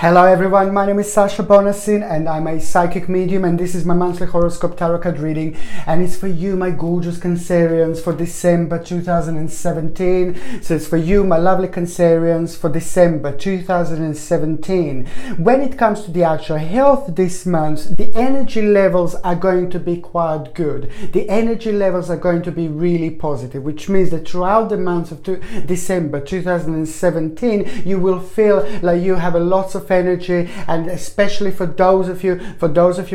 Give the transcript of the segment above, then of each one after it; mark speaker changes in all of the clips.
Speaker 1: Hello everyone, my name is Sasha Bonasin and I'm a psychic medium, and this is my monthly horoscope tarot card reading, and it's for you, my gorgeous Cancerians, for December 2017. So it's for you, my lovely Cancerians, for December 2017. When it comes to the actual health this month, the energy levels are going to be quite good. The energy levels are going to be really positive, which means that throughout the month of December 2017, you will feel like you have a lot of energy, and especially for those of you,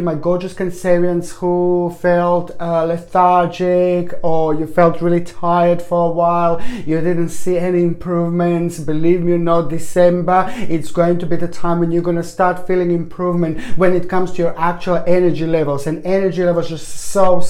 Speaker 1: my gorgeous Cancerians, who felt lethargic, or you felt really tired for a while, you didn't see any improvements. Believe me or not, December, it's going to be the time when you're going to start feeling improvement when it comes to your actual energy levels. And energy levels are so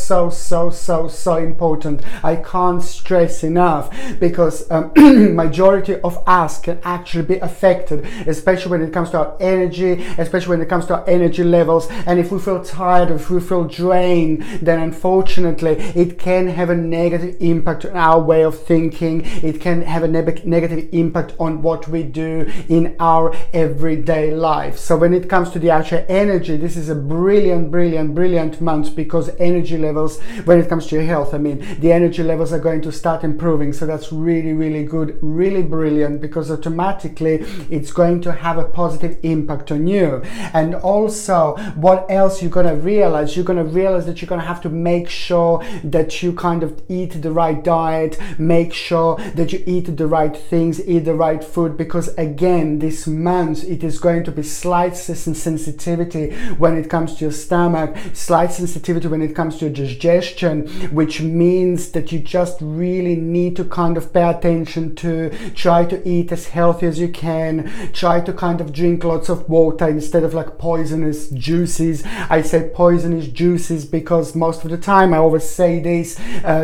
Speaker 1: important. I can't stress enough, because majority of us can actually be affected, especially when it comes to our energy, especially when it comes to our energy levels. And if we feel tired, if we feel drained, then unfortunately it can have a negative impact on our way of thinking. It can have a negative impact on what we do in our everyday life. So when it comes to the actual energy, this is a brilliant month, because energy levels, when it comes to your health, I mean, the energy levels are going to start improving. So that's really good, really brilliant, because automatically it's going to have a positive impact on you. And also, what else you're going to realize? You're going to realize that you're going to have to make sure that you kind of eat the right diet, make sure that you eat the right things, eat the right food, because again, this month it is going to be slight sensitivity when it comes to your stomach, slight sensitivity when it comes to your digestion, which means that you just really need to kind of pay attention to try to eat as healthy as you can, try to kind of drink lots of water instead of like poisonous juices. I say poisonous juices because most of the time, I always say this,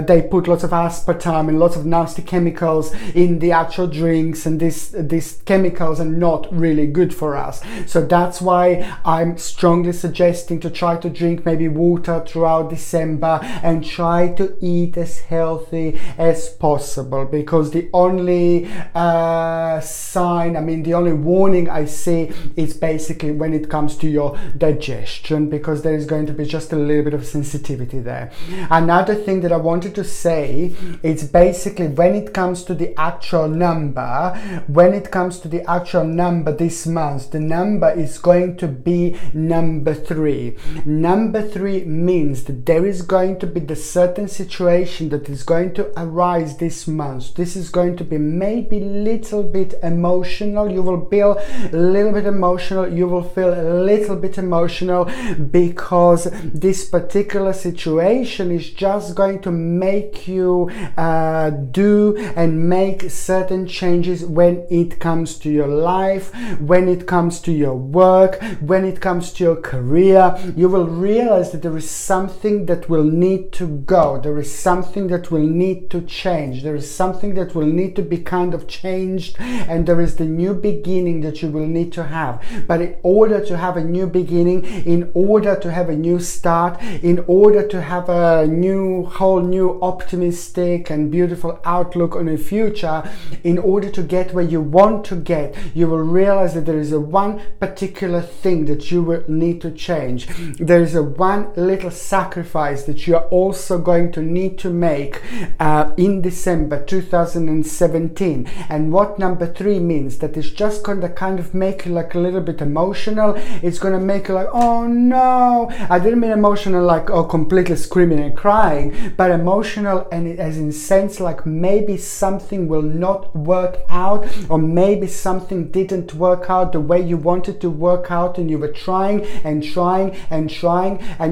Speaker 1: they put lots of aspartame and lots of nasty chemicals in the actual drinks, and these chemicals are not really good for us. So that's why I'm strongly suggesting to try to drink maybe water throughout December and try to eat as healthy as possible, because the only sign, I mean the only warning I see is basically when it comes to your digestion, because there is going to be just a little bit of sensitivity there. Another thing that I wanted to say is basically when it comes to the actual number, this month, the number is going to be number 3. Number 3 means that there is going to be the certain situation that is going to arise this month. This is going to be maybe a little bit emotional. You will feel a little bit emotional. You will feel a little bit emotional, because this particular situation is just going to make you do and make certain changes when it comes to your life, when it comes to your work, when it comes to your career. You will realize that there is something that will need to go. There is something that will need to change. There is something that will need to be kind of changed, and there is the new beginning that you will need to have. But in order to have a new beginning, in order to have a new start, in order to have a whole new optimistic and beautiful outlook on the future, in order to get where you want to get, you will realize that there is a one particular thing that you will need to change. There is a one little sacrifice that you are also going to need to make in December 2017. And what number 3 means, that it's just going to kind of make you like a little bit emotional. It's going to make you like, oh no, I didn't mean emotional like, oh, completely screaming and crying, but emotional and as in sense like maybe something will not work out, or maybe something didn't work out the way you wanted to work out, and you were trying, and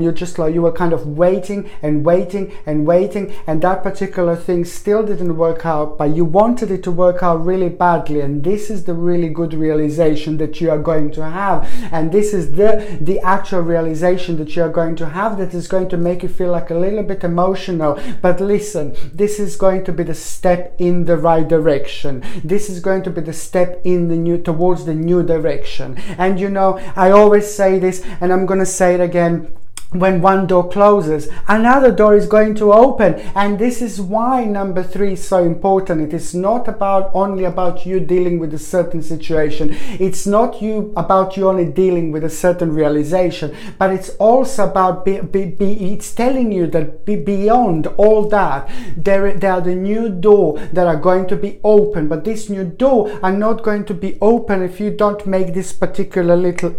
Speaker 1: you're just like, you were kind of waiting, and that particular thing still didn't work out, but you wanted it to work out really badly. And this is the really good realization that you are going to have, and this is the actual realization that you are going to have, that is going to make you feel like a little bit emotional. But listen, this is going to be the step in the right direction. This is going to be the step in towards the new direction. And you know, I always say this, and I'm going to say it again, when one door closes, another door is going to open. And this is why number 3 is so important. It is not only about you dealing with a certain situation. It's not about you only dealing with a certain realization, but it's also about it's telling you that beyond all that, there are the new door that are going to be open. But this new door are not going to be open if you don't make this particular little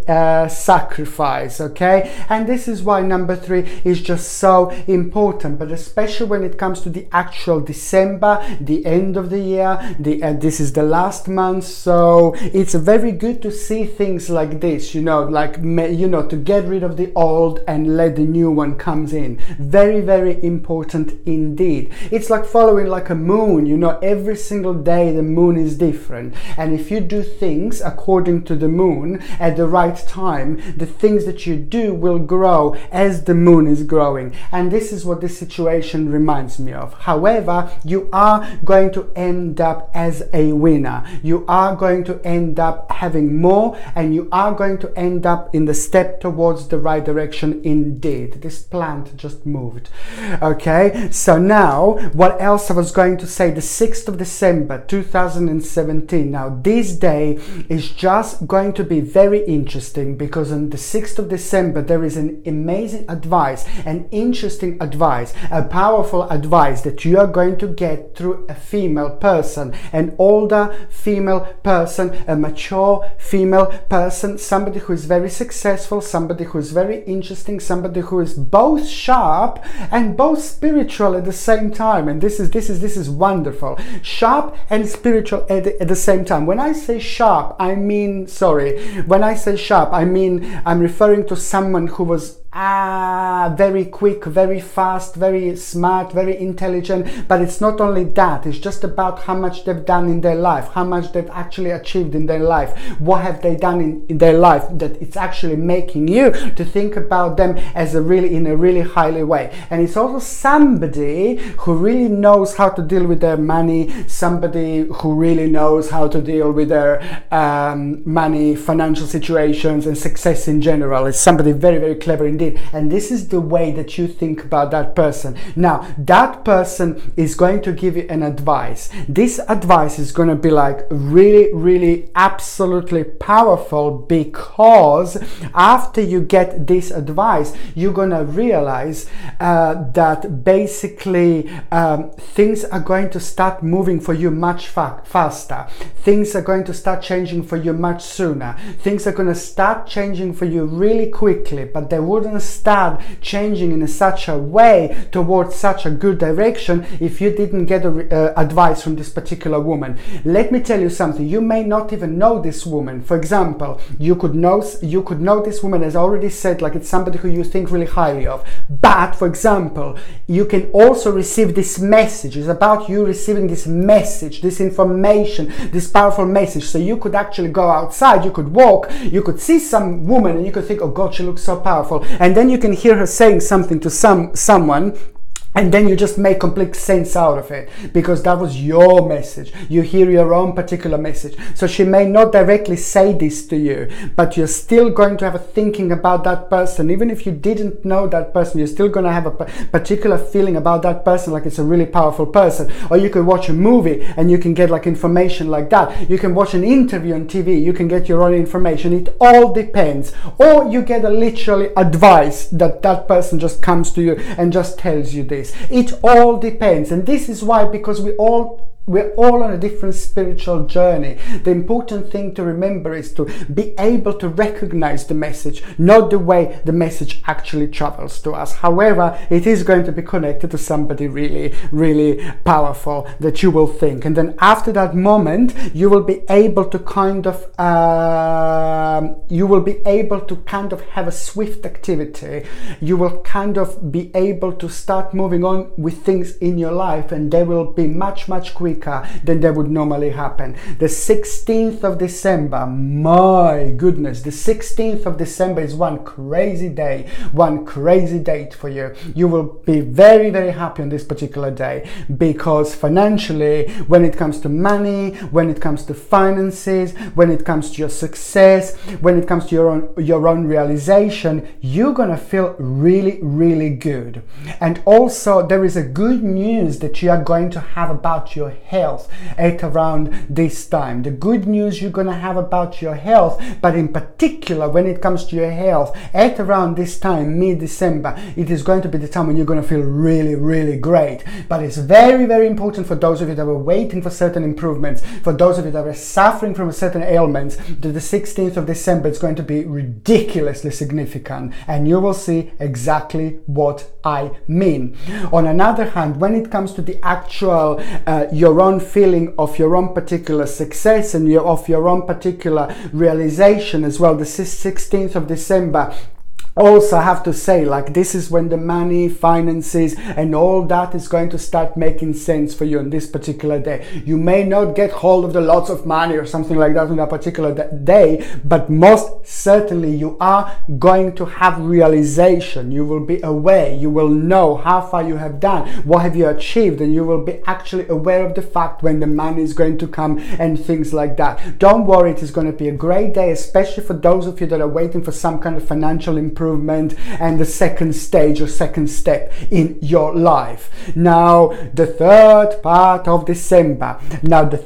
Speaker 1: sacrifice, okay? And this is why number 3 is just so important. But especially when it comes to the actual December, the end of the year, this is the last month, so it's very good to see things like this, to get rid of the old and let the new one comes in. Very, very important indeed. It's like following like a moon, every single day the moon is different, and if you do things according to the moon at the right time, the things that you do will grow as the moon is growing. And this is what this situation reminds me of. However, you are going to end up as a winner. You are going to end up having more, and you are going to end up in the step towards the right direction indeed. This plant just moved. Okay, so now what else I was going to say, the 6th of December 2017. Now this day is just going to be very interesting, because on the 6th of December there is an amazing advice, an interesting advice, a powerful advice that you are going to get through a female person, an older female person, a mature female person, somebody who is very successful, somebody who is very interesting, somebody who is both sharp and both spiritual at the same time. And this is wonderful. Sharp and spiritual at the same time. When I say sharp, I'm referring to someone who was very quick, very fast, very smart, very intelligent. But it's not only that, it's just about how much they've done in their life, how much they've actually achieved in their life, what have they done in their life that it's actually making you to think about them as in a really highly way. And it's also somebody who really knows how to deal with their money, somebody who really knows how to deal with their money, financial situations, and success in general. It's somebody very, very clever indeed. And this is the way that you think about that person. Now, that person is going to give you an advice. This advice is going to be like really, really absolutely powerful, because after you get this advice, you're going to realize that basically things are going to start moving for you much faster. Things are going to start changing for you much sooner. Things are going to start changing for you really quickly, but they wouldn't start changing in such a way towards such a good direction if you didn't get advice from this particular woman. Let me tell you something. You may not even know this woman. For example, you could know this woman, as I already said, like it's somebody who you think really highly of. But for example, you can also receive this message. It's about you receiving this message, this information, this powerful message. So you could actually go outside, you could walk, you could see some woman and you could think, oh God, she looks so powerful. And then you can hear her saying something to someone, and then you just make complete sense out of it, because that was your message. You hear your own particular message. So she may not directly say this to you, but you're still going to have a thinking about that person. Even if you didn't know that person, you're still going to have a particular feeling about that person, like it's a really powerful person. Or you could watch a movie and you can get like information like that. You can watch an interview on TV, you can get your own information. It all depends. Or you get a literally advice that person just comes to you and just tells you this. It all depends. And this is why, because we're all on a different spiritual journey. The important thing to remember is to be able to recognize the message, not the way the message actually travels to us. However, it is going to be connected to somebody really, really powerful that you will think. And then after that moment, you will be able to kind of have a swift activity. You will kind of be able to start moving on with things in your life, and they will be much, much quicker quicker than they would normally happen. The 16th of December, my goodness, the 16th of December is one crazy day, one crazy date for you. You will be very, very happy on this particular day, because financially, when it comes to money, when it comes to finances, when it comes to your success, when it comes to your own realization, you're gonna feel really, really good. And also there is a good news that you are going to have about your health at around this time. The good news you're gonna have about your health, but in particular when it comes to your health at around this time, mid-December, it is going to be the time when you're going to feel really, really great. But it's very, very important for those of you that were waiting for certain improvements, for those of you that were suffering from certain ailments, that the 16th of December is going to be ridiculously significant, and you will see exactly what I mean. On another hand, when it comes to the actual your own feeling of your own particular success and of your own particular realization as well, the 16th of December, also I have to say, like, this is when the money, finances and all that is going to start making sense for you on this particular day. You may not get hold of the lots of money or something like that on that particular day, but most certainly you are going to have realization. You will be aware, you will know how far you have done, what have you achieved, and you will be actually aware of the fact when the money is going to come and things like that. Don't worry, it is going to be a great day, especially for those of you that are waiting for some kind of financial improvement and the second stage or second step in your life. Now, the third part of December. The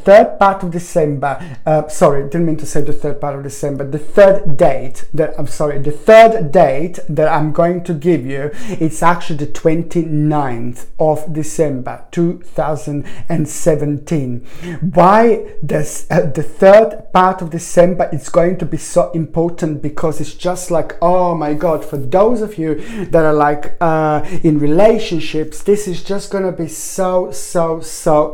Speaker 1: third date that I'm going to give you, it's actually the 29th of December 2017. Why this the third part of December is going to be so important? Because it's just like, oh my God, for those of you that are like in relationships, this is just going to be so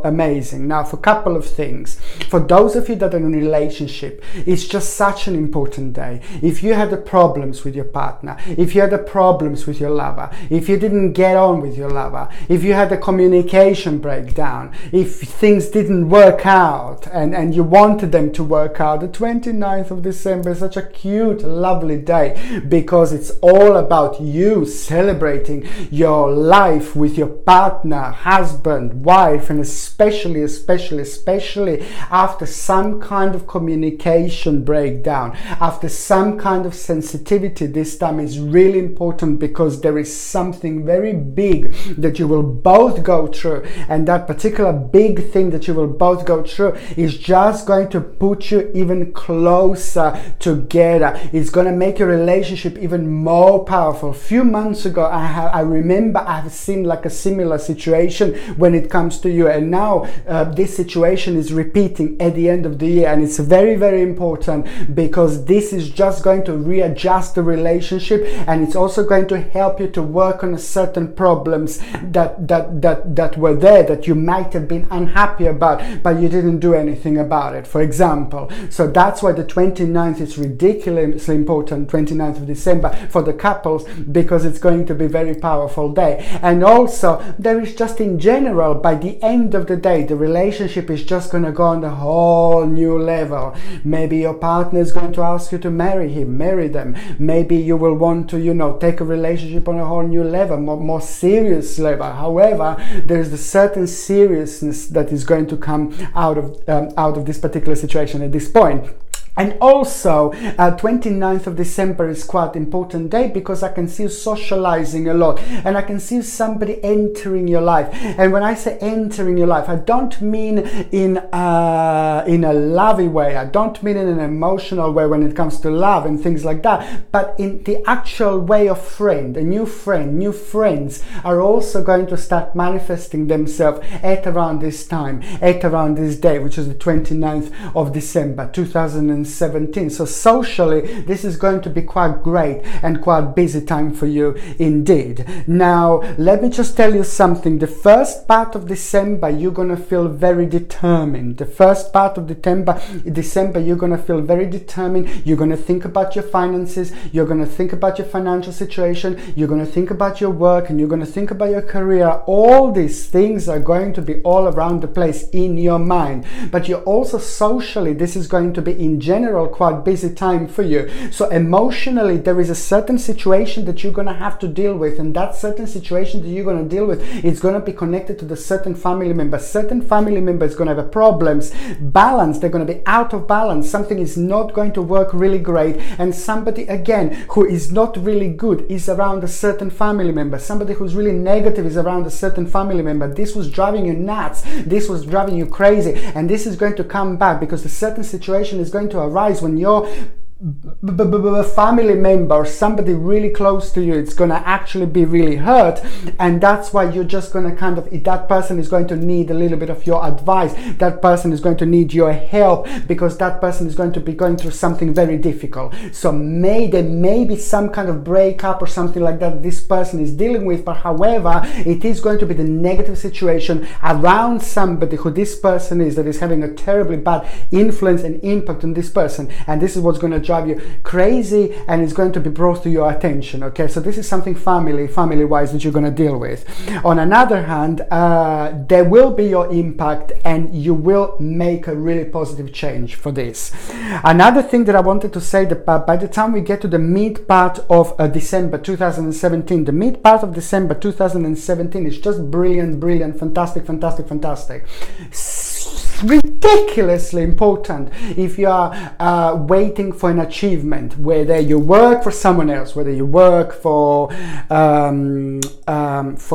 Speaker 1: amazing. Now, for a couple of things, for those of you that are in a relationship, it's just such an important day. If you had the problems with your partner, if you had the problems with your lover, if you didn't get on with your lover, if you had a communication breakdown, if things didn't work out and you wanted them to work out, the 29th of December is such a cute, lovely day, because it's all about you celebrating your life with your partner, husband, wife, and especially after some kind of communication breakdown, after some kind of sensitivity. This time is really important because there is something very big that you will both go through, and that particular big thing that you will both go through is just going to put you even closer together. It's going to make your relationship even more powerful. A few months ago, I remember I have seen like a similar situation when it comes to you, and now this situation is repeating at the end of the year, and it's very, very important because this is just going to readjust the relationship, and it's also going to help you to work on certain problems that were there that you might have been unhappy about, but you didn't do anything about it, for example. So that's why the 29th is ridiculously important, 29th of December, for the couples, because it's going to be a very powerful day. And also there is just in general, by the end of the day, the relationship is just going to go on a whole new level. Maybe your partner is going to ask you to marry him, marry them. Maybe you will want to, take a relationship on a whole new level, more serious level. However, there is a certain seriousness that is going to come out of this particular situation at this point. And also, 29th of December is quite an important day because I can see you socializing a lot, and I can see somebody entering your life. And when I say entering your life, I don't mean in a lovey way. I don't mean in an emotional way when it comes to love and things like that, but in the actual way of friend. New friends are also going to start manifesting themselves at around this time, at around this day, which is the 29th of December 2017. 2017. So socially, this is going to be quite great and quite busy time for you indeed. Now, let me just tell you something. The first part of December, you're going to feel very determined. The first part of December, you're going to feel very determined. You're going to think about your finances. You're going to think about your financial situation. You're going to think about your work, and you're going to think about your career. All these things are going to be all around the place in your mind. But you're also socially, this is going to be in general quite busy time for you. So emotionally, there is a certain situation that you're going to have to deal with, and that certain situation that you're going to deal with, it's going to be connected to the certain family member. Certain family member is going to have problems, balance, they're going to be out of balance, something is not going to work really great, and somebody again who is not really good is around a certain family member. Somebody who's really negative is around a certain family member. This was driving you nuts, this was driving you crazy, and this is going to come back because the certain situation is going to arise when your family member or somebody really close to you, it's going to actually be really hurt, and that's why you're just going to kind of, that person is going to need a little bit of your advice, that person is going to need your help, because that person is going to be going through something very difficult. So there may be some kind of breakup or something like that this person is dealing with, but however, it is going to be the negative situation around somebody who this person is, that is having a terribly bad influence and impact on this person, and this is what's going to drive you crazy, and it's going to be brought to your attention. Okay, so this is something family wise that you're going to deal with. On another hand, there will be your impact, and you will make a really positive change for this. Another thing that I wanted to say, that by the time we get to the mid part of December 2017, the mid part of December 2017 is just brilliant, fantastic, ridiculously important if you are waiting for an achievement, whether you work for someone else, whether you work for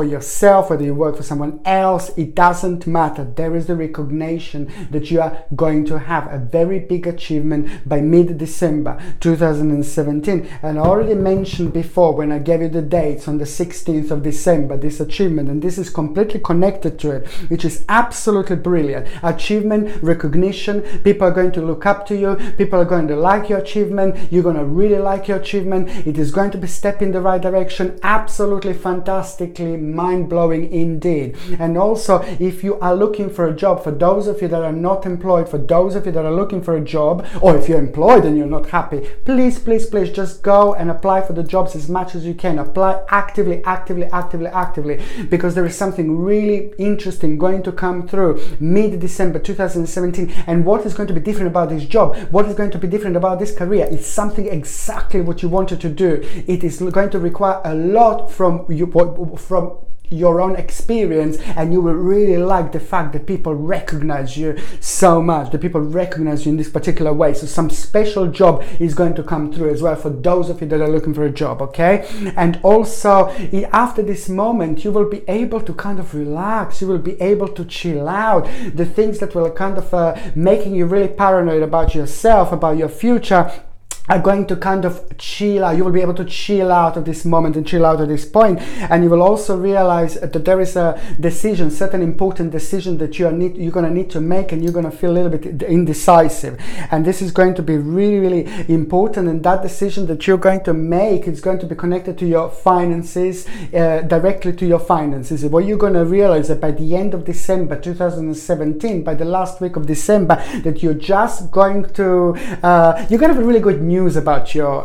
Speaker 1: yourself, whether you work for someone else, it doesn't matter. There is the recognition that you are going to have a very big achievement by mid-December 2017. And I already mentioned before when I gave you the dates on the 16th of December, this achievement, and this is completely connected to it, which is absolutely brilliant. Achievement, recognition, people are going to look up to you, people are going to like your achievement, you're going to really like your achievement, it is going to be a step in the right direction, absolutely fantastically mind-blowing indeed. And also, if you are looking for a job, for those of you that are not employed, for those of you that are looking for a job, or if you're employed and you're not happy, please just go and apply for the jobs as much as you can. Apply actively, because there is something really interesting going to come through mid-December 2017. And what is going to be different about this job, what is going to be different about this career, it's something exactly what you wanted to do. It is going to require a lot from you, from your own experience, and you will really like the fact that people recognize you so much, that people recognize you in this particular way. So some special job is going to come through as well for those of you that are looking for a job, okay? And also, after this moment, you will be able to kind of relax, you will be able to chill out. The things that will kind of making you really paranoid about yourself, about your future, are going to kind of chill out. You will be able to chill out of this moment and chill out at this point, and you will also realize that there is a decision, certain important decision that you're going to need to make, and you're going to feel a little bit indecisive, and this is going to be really important. And that decision that you're going to make is going to be connected to your finances, directly to your finances. What you're going to realize that by the end of December 2017, by the last week of December, that you're just going to you're going to have a really good news about your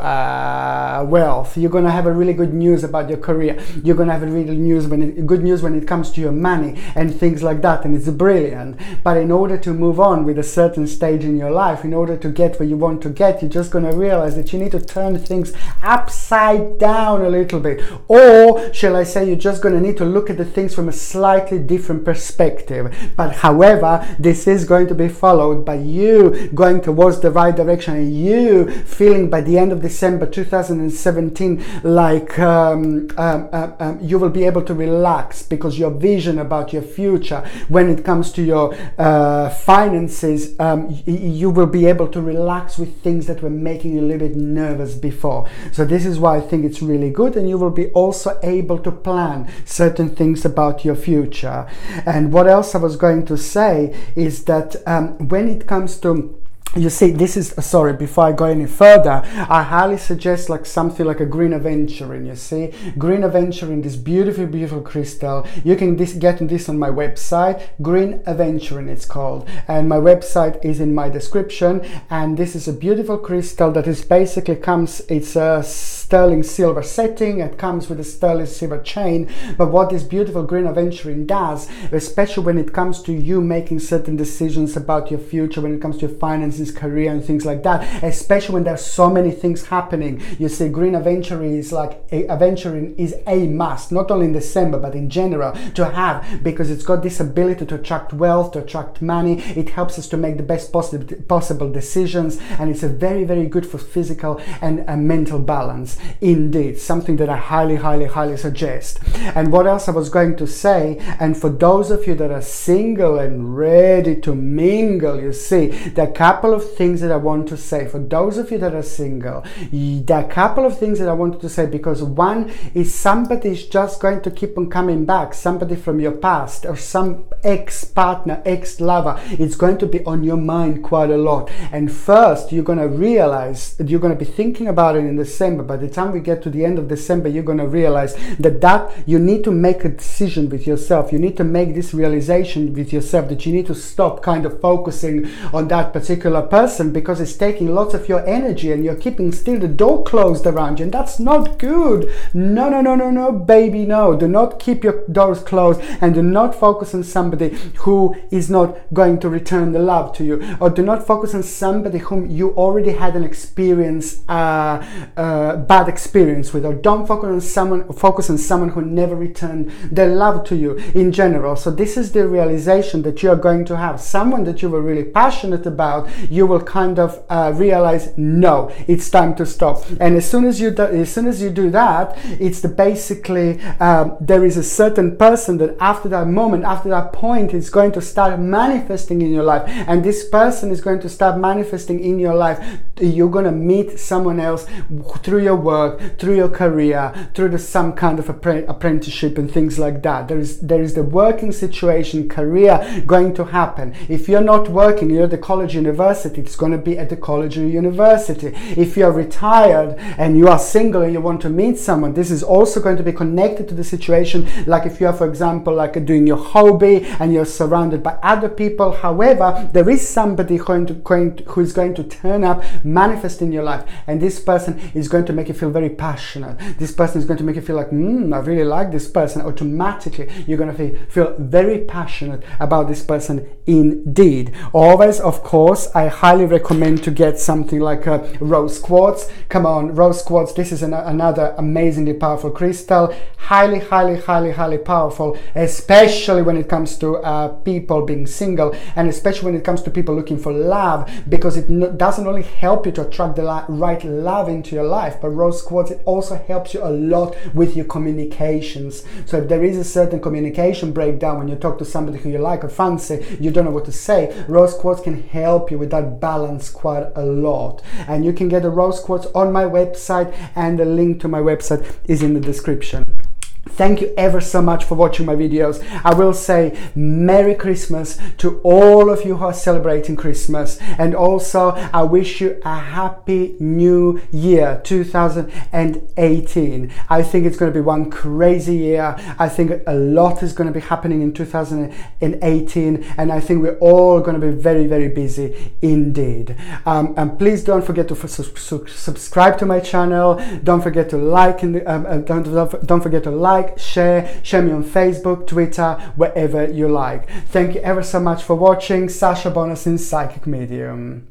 Speaker 1: wealth. You're going to have a really good news about your career. You're going to have a really good news when it comes to your money and things like that, and it's brilliant. But in order to move on with a certain stage in your life, in order to get where you want to get, you're just going to realize that you need to turn things upside down a little bit, or shall I say, you're just going to need to look at the things from a slightly different perspective. But however, this is going to be followed by you going towards the right direction, and you feeling by the end of December 2017 like you will be able to relax, because your vision about your future when it comes to your finances, you will be able to relax with things that were making you a little bit nervous before. So this is why I think it's really good, and you will be also able to plan certain things about your future. And what else I was going to say is that when it comes to you see, this is, sorry, before I go any further, I highly suggest like something like a green aventurine. You see, green aventurine, this beautiful crystal. You can get this on my website, green aventurine it's called, and my website is in my description. And this is a beautiful crystal that is basically it's a sterling silver setting. It comes with a sterling silver chain. But what this beautiful green aventurine does, especially when it comes to you making certain decisions about your future, when it comes to your finances, career and things like that, especially when there's so many things happening. You see, green aventurine is like aventurine is a must, not only in December but in general to have, because it's got this ability to attract wealth, to attract money. It helps us to make the best possible decisions, and it's a very good for physical and mental balance. Indeed, something that I highly suggest. And what else I was going to say, and for those of you that are single and ready to mingle, you see, there are a couple of things that I want to say. For those of you that are single, there are a couple of things that I wanted to say, because one is somebody is just going to keep on coming back, somebody from your past or some ex-partner, ex-lover. It's going to be on your mind quite a lot. And first, you're going to realize that you're going to be thinking about it in December. By the time we get to the end of December, you're going to realize that you need to make a decision with yourself. You need to make this realization with yourself that you need to stop kind of focusing on that particular person, because it's taking lots of your energy and you're keeping still the door closed around you, and that's not good. No, baby, no. Do not keep your doors closed, and do not focus on somebody who is not going to return the love to you, or do not focus on somebody whom you already had an experience, bad experience with, or don't focus on someone who never returned their love to you in general. So this is the realization that you're going to have. Someone that you were really passionate about, you will kind of realize, no, it's time to stop. And as soon as you do that, it's basically there is a certain person that after that moment, after that point, is going to start manifesting in your life, and this person is going to start manifesting in your life. You're going to meet someone else through your work, through your career, through some kind of apprenticeship and things like that. There is the working situation, career going to happen. If you're not working, you're at the college, university, it's going to be at the college or university. If you're retired and you are single and you want to meet someone, this is also going to be connected to the situation. Like if you are, for example, like doing your hobby and you're surrounded by other people. However, there is somebody who is going to turn up, manifest in your life, and this person is going to make you feel very passionate. This person is going to make you feel like, I really like this person. Automatically, you're going to feel very passionate about this person indeed. Always, of course, I highly recommend to get something like a rose quartz. Come on, rose quartz. This is another amazingly powerful crystal. Highly powerful, especially when it comes to people being single, and especially when it comes to people looking for love, because it doesn't only help you to attract the right love into your life, but rose quartz, it also helps you a lot with your communications. So if there is a certain communication breakdown when you talk to somebody who you like or fancy, you don't know what to say, rose quartz can help you with that balance quite a lot. And you can get a rose quartz on my website, and the link to my website is in the description. Thank you ever so much for watching my videos. I will say Merry Christmas to all of you who are celebrating Christmas, and also I wish you a happy new year 2018. I think it's going to be one crazy year. I think a lot is going to be happening in 2018, and I think we're all going to be very busy indeed. And please don't forget to subscribe to my channel. Don't forget to like, don't forget to like, share me on Facebook, Twitter, wherever you like. Thank you ever so much for watching. Sasha Bonasin, Psychic Medium.